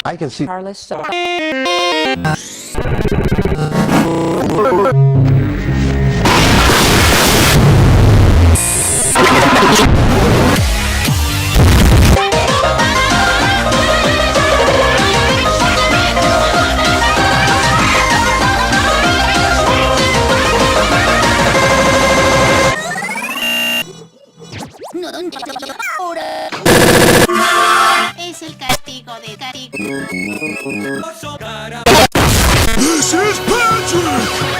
I can see Carlos so es el castigo de castigo. This is Patrick!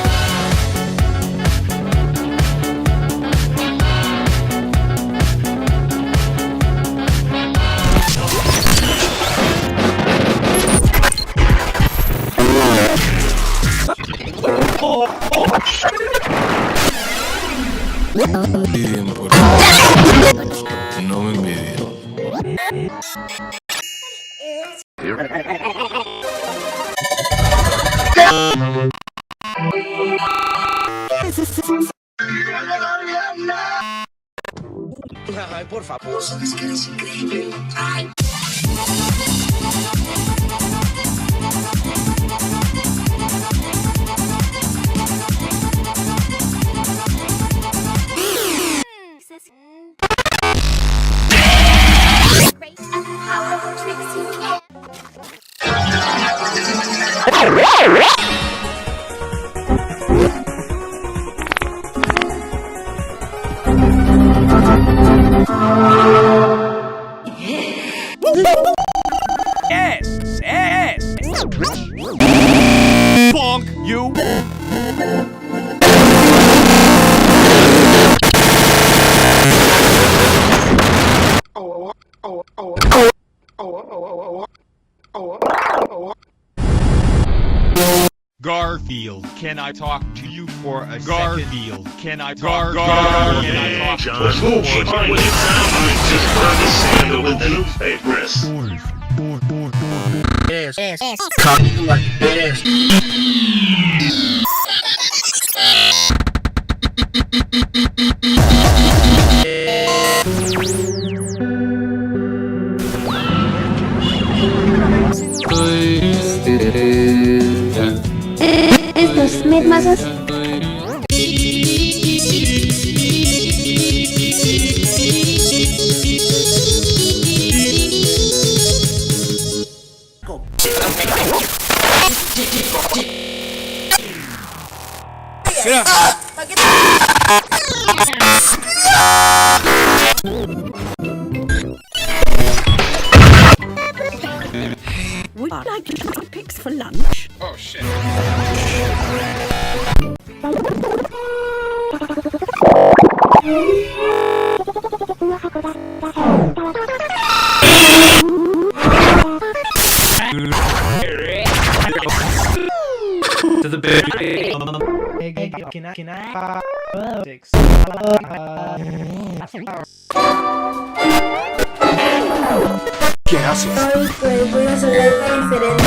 No me envidien. Ay, por favor, sabes que eres increíble. Ay. Yes! Bonk, you! Garfield, can I talk to you for a Garfield, can I talk? Garfield, can I talk? Just bullshit. What it sounds like just burn the sand with the newspapers. Estos medmasas. would you like to try pics for lunch? Oh shit. To the bed. ¿Qué haces? Ay, pues voy a hacer algo diferente.